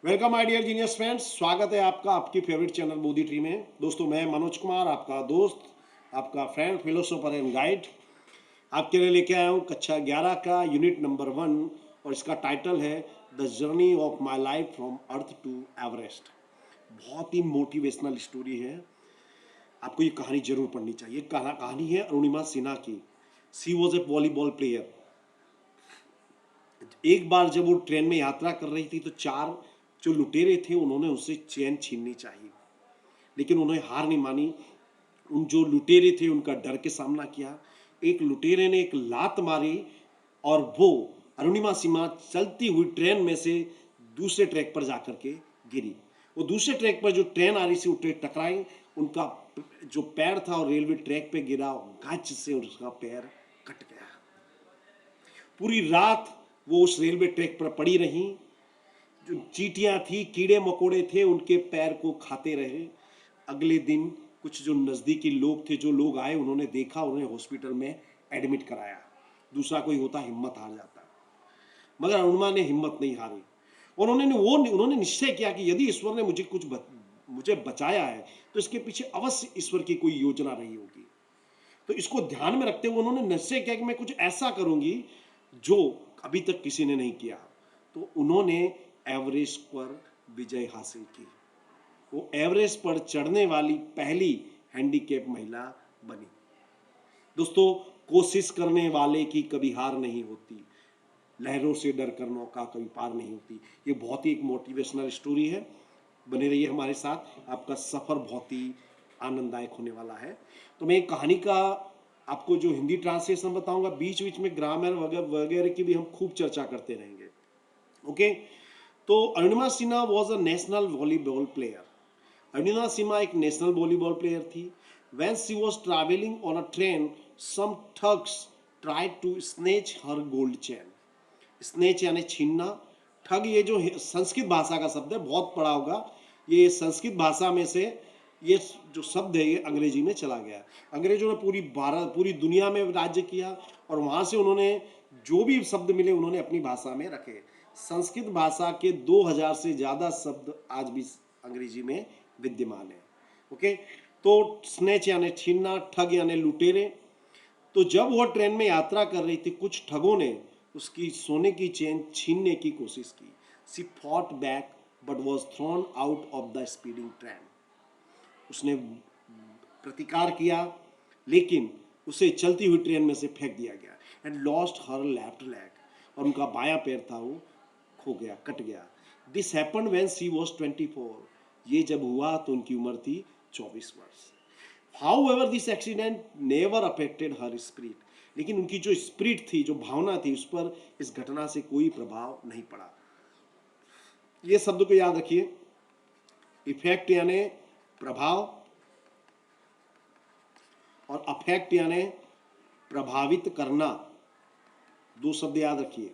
Welcome my dear genius friends. स्वागत है आपका आपकी फेवरेट चैनल बोधी ट्री में। दोस्तों, मैं मनोज कुमार, आपका दोस्त, आपका फ्रेंड, फिलोसोफर एंड गाइड, आपके लिए लेके आया हूँ कक्षा 11 का यूनिट नंबर 1 और इसका टाइटल है the journey of my life from earth to Everest. बहुत ही मोटिवेशनल स्टोरी है, आपको ये कहानी जरूर पढ़नी चाहिए। कहानी है अरुणिमा सिन्हा की। सी वॉज ए वॉलीबॉल प्लेयर। एक बार जब वो ट्रेन में यात्रा कर रही थी तो चार जो लुटेरे थे उन्होंने उससे चैन छीननी चाहिए, लेकिन उन्होंने हार नहीं मानी। उन जो लुटेरे थे उनका डर के सामना किया। एक लुटेरे ने एक लात मारी और वो अरुणिमा सिन्हा चलती हुई ट्रेन में से दूसरे ट्रैक पर जाकर के गिरी। वो दूसरे ट्रैक पर जो ट्रेन आ रही थी वो टकराई, उनका जो पैर था और रेलवे ट्रैक पे गिरा, गज से उसका पैर कट गया। पूरी रात वो उस रेलवे ट्रैक पर पड़ी रही। जो चींटियां थी, कीड़े मकोड़े थे, उनके पैर को खाते रहे। अगले दिन कुछ जो नज़दीकी लोग थे, जो लोग आए, उन्होंने देखा, उन्हें हॉस्पिटल में एडमिट कराया। दूसरा कोई होता हिम्मत हार जाता, मगर अरुणिमा ने हिम्मत नहीं हारी और उन्होंने निश्चय किया कि यदि ईश्वर ने मुझे बचाया है तो इसके पीछे अवश्य ईश्वर की कोई योजना रही होगी। तो इसको ध्यान में रखते हुए उन्होंने निश्चय किया कि मैं कुछ ऐसा करूंगी जो अभी तक किसी ने नहीं किया। तो उन्होंने एवरेस्ट पर विजय हासिल की। वो एवरेस्ट पर चढ़ने वाली पहली हैंडीकैप महिला बनी। दोस्तों, कोशिश करने वाले की कभी हार नहीं होती, लहरों से डर कर नौका कभी पार नहीं होती। ये बहुत ही एक मोटिवेशनल स्टोरी है। बने रहिए हमारे साथ, आपका सफर बहुत ही आनंददायक होने वाला है। तो मैं एक कहानी का आपको जो हिंदी ट्रांसलेशन बताऊंगा, बीच बीच में ग्रामर वगैरह की भी हम खूब चर्चा करते रहेंगे। ओके। तो Arunima Sinha was a national volleyball player. Arunima Sinha एक नेशनल वॉलीबॉल प्लेयर थी। When she was travelling on a train, some thugs tried to snatch her gold chain. Snatch यानी छीनना, ठग ये जो संस्कृत भाषा का शब्द है, बहुत पढ़ा होगा। ये संस्कृत भाषा में से ये जो शब्द है ये अंग्रेजी में चला गया। अंग्रेजों ने पूरी दुनिया में राज्य किया और वहां से उन्होंने जो भी शब्द मिले उन्होंने अपनी भाषा में रखे। संस्कृत भाषा के 2000 से ज्यादा शब्द आज भी अंग्रेजी में विद्यमान है। ओके। तो स्नेच यानी छीनना, ठग यानी लुटेरे। तो जब वह ट्रेन में यात्रा कर रही थी, कुछ ठगों ने उसकी सोने की चेन छीनने की कोशिश की। She fought back but was thrown out of the speeding train. उसने प्रतिकार किया, लेकिन उसे चलती हुई ट्रेन में से फेंक दिया गया। And lost her left leg, और उनका बायां पैर था वो खो गया, कट गया। This happened when she was 24। ये जब हुआ तो उनकी उम्र थी 24 वर्ष। However, this accident never affected her spirit. लेकिन उनकी जो स्पिरिट थी, जो भावना थी, उस पर इस घटना से कोई प्रभाव नहीं पड़ा। ये शब्द को याद रखिए, इफेक्ट यानी प्रभाव और अफेक्ट यानी प्रभावित करना। दो शब्द याद रखिए,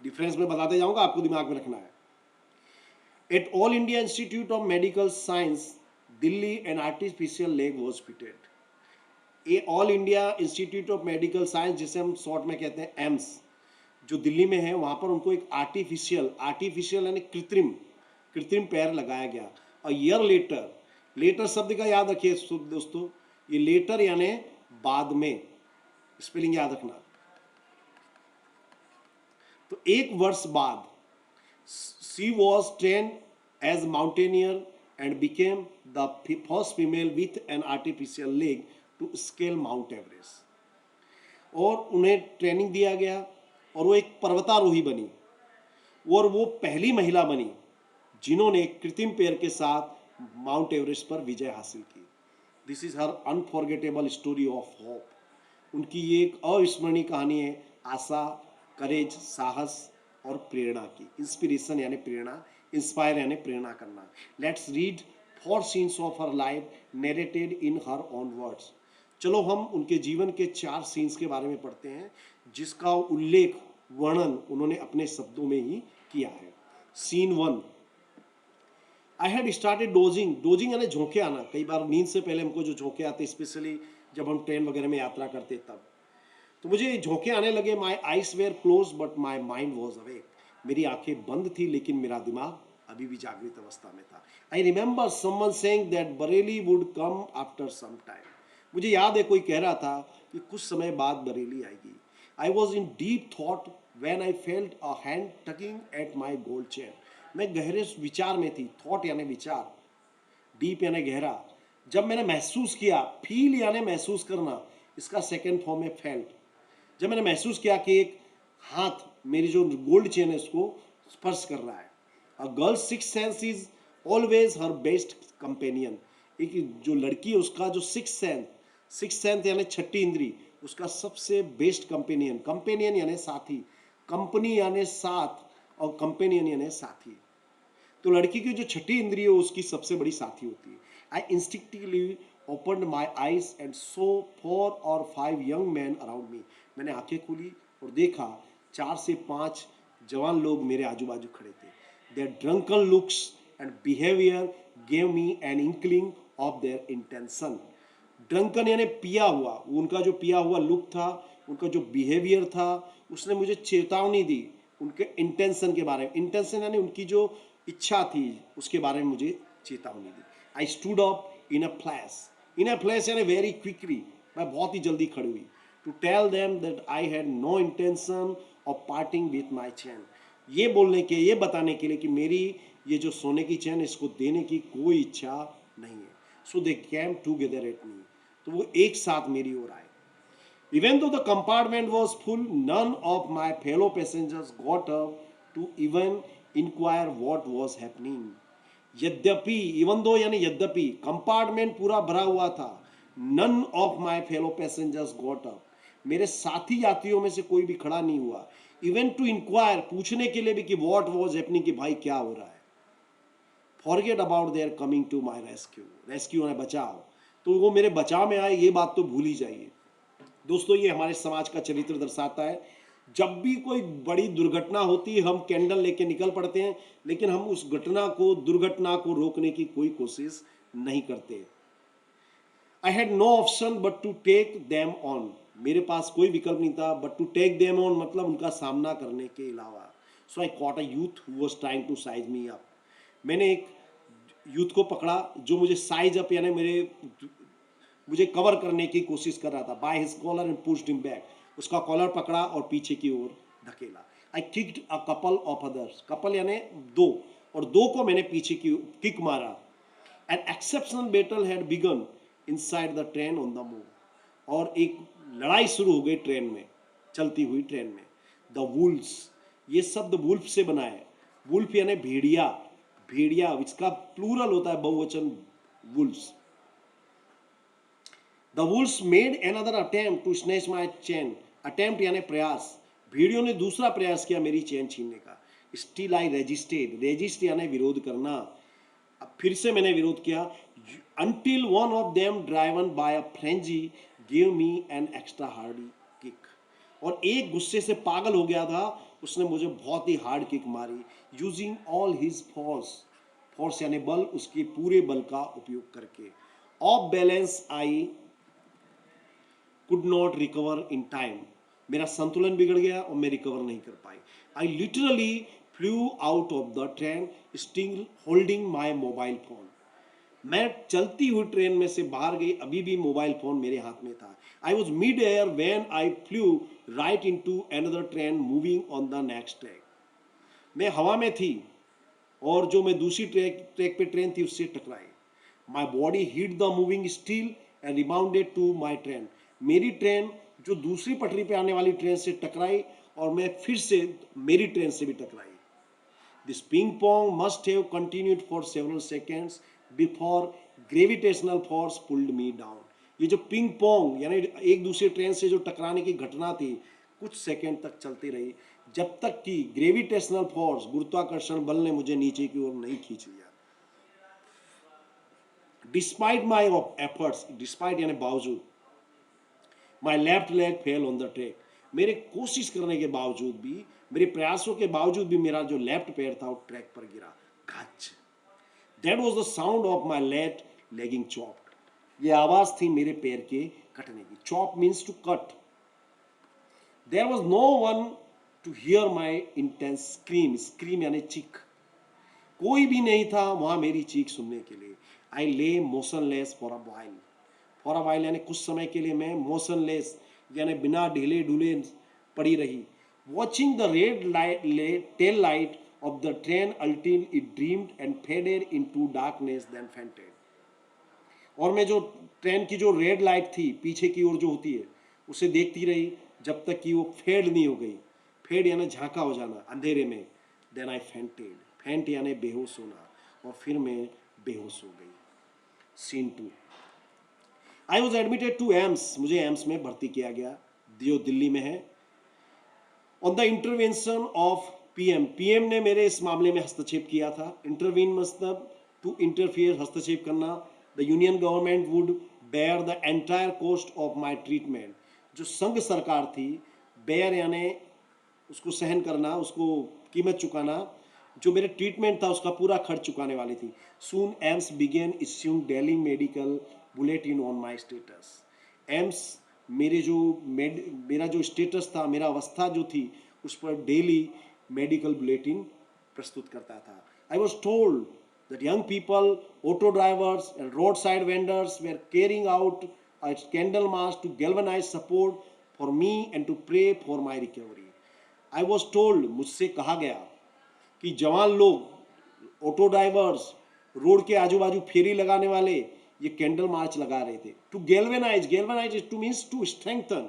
डिफरेंस में बताते जाऊंगा, आपको दिमाग में रखना है। At All India Institute of Medical Science Delhi, an artificial leg was fitted. ये All India Institute of Medical Science, जिसे हम शॉर्ट में कहते हैं एम्स, जो दिल्ली में है, वहां पर उनको एक आर्टिफिशियल यानी कृत्रिम कृत्रिम पैर लगाया गया। और ईयर लेटर, लेटर शब्द का याद रखिए दोस्तों, ये लेटर यानी बाद में, स्पेलिंग याद रखना। तो एक वर्ष बाद she was train as mountaineer and became the first female with an artificial leg to scale Mount Everest. और उन्हें ट्रेनिंग दिया गया और वो एक पर्वतारोही बनी, और वो पहली महिला बनी जिन्होंने कृत्रिम पैर के साथ माउंट एवरेस्ट पर विजय हासिल की। This is her unforgettable story of hope. उनकी ये एक अविस्मरणीय कहानी है आशा, करेज, साहस और प्रेरणा की। इंस्पिरेशन यानी प्रेरणा, इंस्पायर यानी प्रेरणा करना। Let's read 4 scenes of her life narrated in her own words. चलो हम उनके जीवन के 4 सीन्स के बारे में पढ़ते हैं, जिसका उल्लेख, वर्णन उन्होंने अपने शब्दों में ही किया है। Scene 1, I had started dozing. Dozing यानी झोंके आना। कई बार नींद से पहले हमको जो झोंके आते, स्पेशली जब हम ट्रेन वगैरह में यात्रा करते तब, तो मुझे झोंके आने लगे। My eyes were closed but my mind was awake. मेरी आंखें बंद थी लेकिन मेरा दिमाग अभी भी जागृत अवस्था में था. I remember someone saying that Bareilly would come after some time. मुझे याद है कोई कह रहा था कि कुछ समय बाद बरेली आएगी. I was in deep thought when I felt a hand tugging at my gold chain. मैं गहरे विचार में थी. थॉट यानी विचार, डीप यानी गहरा. जब मैंने महसूस किया, फील यानी महसूस करना, इसका सेकेंड फॉर्म है फेल्ट. जब मैंने महसूस किया कि एक हाथ मेरी जो गोल्ड चेन है उसको स्पर्श कर रहा है. A girl six sense is always her best companion. एक जो लड़की है उसका जो सिक्स सेंस यानी छठी इंद्री, उसका सबसे बेस्ट कंपेनियन. कंपेनियन यानी साथी, कंपनी यानी साथ, और कंपेनियन यानी साथी. तो लड़की की जो छठी इंद्रिय है उसकी सबसे बड़ी साथी होती है. I instinctively opened my eyes and saw 4 or 5 young man around me. मैंने आंखें खोली और देखा 4 से 5 जवान लोग मेरे आजू बाजू खड़े थे. Their drunken looks and behaviour gave me an inkling of their intention. Drunken यानी पिया हुआ, उनका जो पिया हुआ लुक था, उनका जो बिहेवियर था, उसने मुझे चेतावनी दी उनके इंटेंशन के बारे में. इंटेंशन यानी उनकी जो इच्छा थी उसके बारे में मुझे चेतावनी दी. I stood up in a flash. In a flash यानी वेरी क्विकली, मैं बहुत ही जल्दी खड़ी हुई. To tell them that I had no intention of parting with my chain. ये बताने के लिए कि मेरी ये जो सोने की चैन इसको देने की कोई इच्छा नहीं है. सो दे केम टूगेदर एट मी. तो वो एक साथ मेरी ओर आए. Even though the compartment was full, none of my fellow passengers got up to even inquire what was happening. यद्यपि, इवन दो यानी यद्यपि, कंपार्टमेंट पूरा भरा हुआ था. None of my fellow passengers got up. मेरे साथी यात्रियों में से कोई भी खड़ा नहीं हुआ. इवन टू इंक्वायर, पूछने के लिए भी कि व्हाट वाज हैपनिंग, कि भाई क्या हो रहा है. Forget about their coming to my rescue. Rescue है बचाव, तो वो मेरे बचाव में आए ये बात तो भूल ही जाइए. दोस्तों ये हमारे समाज का चरित्र दर्शाता है. जब भी कोई बड़ी दुर्घटना होती है हम कैंडल लेके निकल पड़ते हैं, लेकिन हम उस दुर्घटना को रोकने की कोई कोशिश नहीं करते. I had no option but to take them on. मेरे पास कोई विकल्प नहीं था. But to take them on मतलब उनका सामना करने के अलावा. So I caught a youth who was trying to size me up. मैंने एक यूथ को पकड़ा जो मुझे साइज अप यानी मुझे कवर करने की कोशिश कर रहा था. By his collar and pushed him back. उसका कॉलर पकड़ा और पीछे की ओर धकेला. I kicked a couple of others. Couple यानी दो, और दो को मैंने पीछे की किक मारा. An exceptional battle had begun inside the train on the move. और एक लड़ाई शुरू हो गई ट्रेन में, चलती हुई ट्रेन में. द वुल्फ्स, ये शब्द वुल्फ से बना है. वुल्फ यानी भेड़िया. भेड़िया इसका प्लूरल होता है, बहुवचन wolves. The wolves made another attempt to snatch my chain. Attempt यानी प्रयास. भेड़ियों ने दूसरा प्रयास किया मेरी चैन छीनने का. Still I resisted. Resist यानी विरोध करना. अब फिर से मैंने विरोध किया. Until one of them, driven by a frenzy, gave me an extra hard kick. और एक गुस्से से पागल हो गया था, उसने मुझे बहुत ही हार्ड किक मारी. Using all his force. Force यानी बल, उसके पूरे बल का उपयोग करके. Off balance I could not recover in time. मेरा संतुलन बिगड़ गया और मैं रिकवर नहीं कर पाई. I literally flew out of the train still holding my mobile phone. मैं चलती हुई ट्रेन में से बाहर गई, अभी भी मोबाइल फोन मेरे हाथ में था. I was mid air when I flew right into another train moving on the next track. मैं हवा में थी और जो मैं दूसरी ट्रैक पे ट्रेन थी उससे टकराई. My body hit the moving steel and rebounded to my train. मेरी ट्रेन जो दूसरी पटरी पे आने वाली ट्रेन से टकराई और मैं फिर से मेरी ट्रेन से भी टकराई. This ping pong must have continued for several seconds before gravitational force pulled me down. ये जो पिंग पोंग यानी एक दूसरी ट्रेन से जो टकराने की घटना थी कुछ सेकंड तक चलती रही, जब तक कि ग्रेविटेशनल फोर्स, गुरुत्वाकर्षण बल ने मुझे नीचे की ओर नहीं खींच लिया. Despite my efforts, despite यानी बावजूद, my left leg fell on the track. मेरे कोशिश करने के बावजूद भी, मेरे प्रयासों के बावजूद भी मेरा जो लेफ्ट पैर था वो ट्रैक पर गिरा. घच. That was the sound of my left legging chopped. ये आवाज थी मेरे पैर के कटने की. Chop means to cut. There was no one to hear my intense scream, scream यानी चीख, कोई भी नहीं था वहां मेरी चीख सुनने के लिए। आई ले मोशनलेस फॉर अ वाइल यानी कुछ समय के लिए मैं मोशनलेस यानी बिना ढीले ढूले पड़ी रही, watching the red light tail light of the train until it dimmed and faded into darkness then fainted. और मैं जो ट्रेन की जो रेड लाइट थी पीछे की ओर जो होती है उसे देखती रही जब तक कि वो फेड नहीं हो गई। फेड यानी झांका हो जाना अंधेरे में। देन आई फेंटेड, फेंट यानी बेहोश होना, और फिर मैं बेहोश हो गई। Scene 2, I was admitted to AIIMS, मुझे एम्स में भर्ती किया गया जो दिल्ली में है। On the intervention of PM, PM ने मेरे इस मामले में हस्तक्षेप किया था। इंटरवीन मतलब टू इंटरफियर, हस्तक्षेप करना। The union government would bear the entire cost of my treatment, जो संघ सरकार थी, बेयर यानी उसको सहन करना, उसको कीमत चुकाना, जो मेरे ट्रीटमेंट था उसका पूरा खर्च चुकाने वाली थी। Soon AIIMS began issuing daily medical bulletin on my status. AIIMS मेरा जो स्टेटस था, मेरा अवस्था जो थी, उस पर डेली मेडिकल बुलेटिन प्रस्तुत करता था। I was told that young people, auto drivers and road side vendors were carrying out a candle march to galvanize support for me and to pray for my recovery. I was told, मुझसे कहा गया कि जवान लोग, auto drivers, road के आजू बाजू फेरी लगाने वाले ये कैंडल मार्च लगा रहे थे। To galvanise, galvanise to means to strengthen,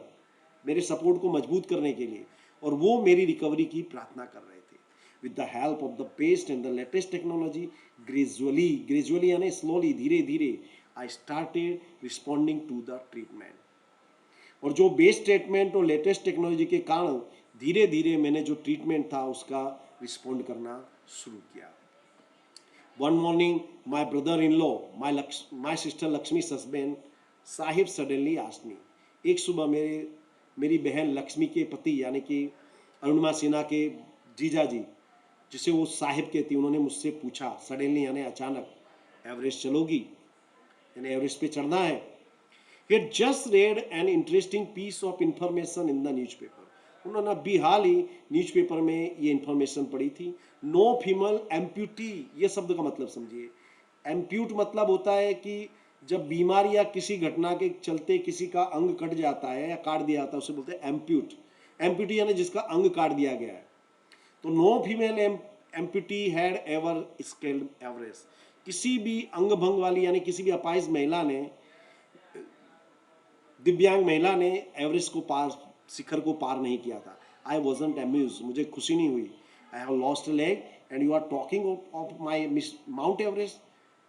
मेरे सपोर्ट को मजबूत करने के लिए, और वो मेरी रिकवरी की प्रार्थना कर रहे थे। With the help of the best and the latest technology, gradually, gradually यानी स्लोली, धीरे धीरे, I started responding to the treatment. और जो बेस्ट ट्रीटमेंट और लेटेस्ट टेक्नोलॉजी के कारण धीरे धीरे मैंने जो ट्रीटमेंट था उसका रिस्पॉन्ड करना शुरू किया। One morning my brother in law, my sister Lakshmi's husband Sahib suddenly asked me, एक सुबह मेरी बहन लक्ष्मी के पति यानी कि अरुणिमा सिन्हा के जीजा जी, जिसे वो साहिब कहती, उन्होंने मुझसे पूछा, सडनली यानी अचानक, एवरेस्ट चलोगी, यानी एवरेस्ट पे चढ़ना है। He had just read an interesting piece of information in the newspaper. उन्होंने अभी हाल ही न्यूज़पेपर में ये इंफॉर्मेशन पढ़ी थी। नो फीमेल एम्प्यूटी, ये शब्द का मतलब समझिए। एम्प्यूट मतलब होता है कि जब बीमारी या किसी घटना के चलते किसी का अंग कट जाता है या काट दिया जाता है, उसे बोलते हैं एम्प्यूट। एम्प्यूटी यानी जिसका अंग काट दिया गया है। तो no female amputee had ever scaled Everest, किसी भी अंग भंग वाली यानी किसी भी अपाहिज महिला ने, दिव्यांग महिला ने एवरेस्ट को पार, शिखर को पार नहीं किया था। आई वॉजंट अम्यूज, मुझे खुशी नहीं हुई। I have lost a leg and you are talking of my Mount Everest,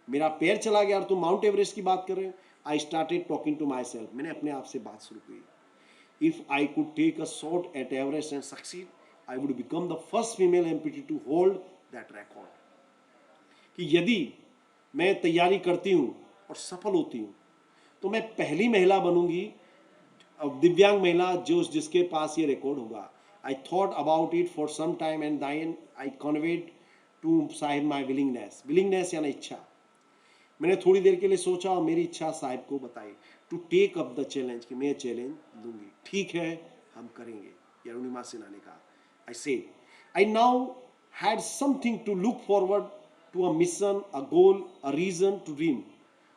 मेरा पैर चला गया और तुम माउंट एवरेस्ट की बात कर रहे हो। I started talking to myself, मैंने अपने आप से बात शुरू की। If I could take a shot at Everest and succeed, I would become the first female amputee to hold that record. कि यदि मैं तैयारी करती हूँ और सफल होती हूँ तो मैं पहली महिला बनूंगी, दिव्यांग महिला, जिसके पास ये रिकॉर्ड होगा। I thought about it for some time and then I conveyed to Sahib my willingness, willingness यानी इच्छा। मैंने थोड़ी देर के लिए सोचा और मेरी इच्छा साहिब को बताई, to take up the challenge, कि मैं चैलेंज लूंगी। ठीक है, हम करेंगे, ये अरुणिमा सिन्हा ने कहा। I said I now had something to look forward to, a mission, a goal, a reason to dream.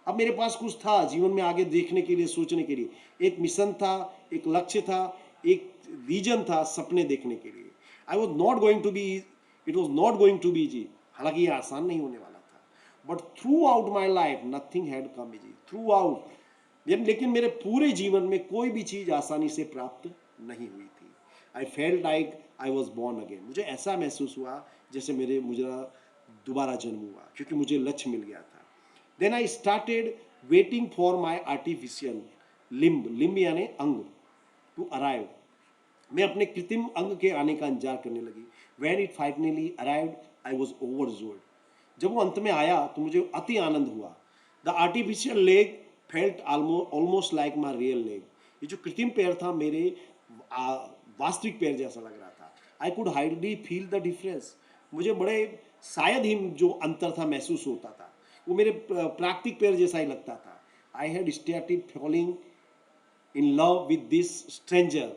अब मेरे पास कुछ था जीवन में आगे देखने के लिए, सोचने के लिए, एक मिशन था, एक लक्ष्य था, एक रीजन था, सपने देखने के लिए। I was not going to be, it was not going to be easy, हालांकि ये आसान नहीं होने वाला था। But throughout my life nothing had come easy, throughout, लेकिन मेरे पूरे जीवन में कोई भी चीज आसानी से प्राप्त नहीं हुई थी। I felt like I was born again, मुझे ऐसा महसूस हुआ जैसे मुझे दोबारा जन्म हुआ, क्योंकि मुझे लक्ष्य मिल गया था। Then I started waiting for my artificial limb यानी अंग to arrive. मैं अपने कृत्रिम अंग के आने का इंतजार करने लगी। When it finally arrived, I was overjoyed. जब वो अंत में आया तो मुझे अति आनंद हुआ। The artificial leg felt almost like my real leg. ये जो कृत्रिम पैर था मेरे वास्तविक पैर जैसा लग रहा था। I could hardly feel the difference. मुझे बड़े शायद ही जो अंतर था महसूस होता था, वो मेरे प्राकृतिक पैर जैसा ही लगता था। आई had started falling in love with this stranger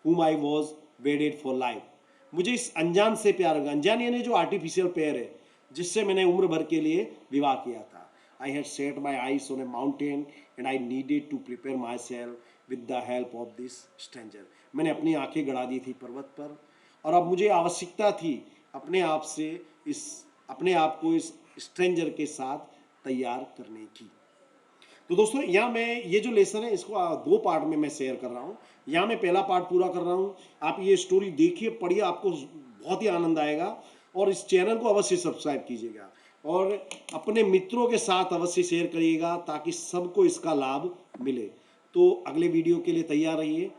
whom I was wedded for life. मुझे इस अनजान से प्यार हो गया। अनजान यानी जो आर्टिफिशियल पेयर है, जिससे मैंने उम्र भर के लिए विवाह किया था। I had set my eyes on a mountain and I needed to prepare myself with the help of this stranger. मैंने अपनी आंखें गड़ा दी थी पर्वत पर, और अब मुझे आवश्यकता थी अपने आप को इस स्ट्रेंजर के साथ तैयार करने की। तो दोस्तों यहाँ मैं ये जो लेसन है इसको दो पार्ट में मैं शेयर कर रहा हूँ। यहाँ मैं पहला पार्ट पूरा कर रहा हूँ। आप ये स्टोरी देखिए, पढ़िए, आपको बहुत ही आनंद आएगा। और इस चैनल को अवश्य सब्सक्राइब कीजिएगा और अपने मित्रों के साथ अवश्य शेयर करिएगा ताकि सबको इसका लाभ मिले। तो अगले वीडियो के लिए तैयार रहिए।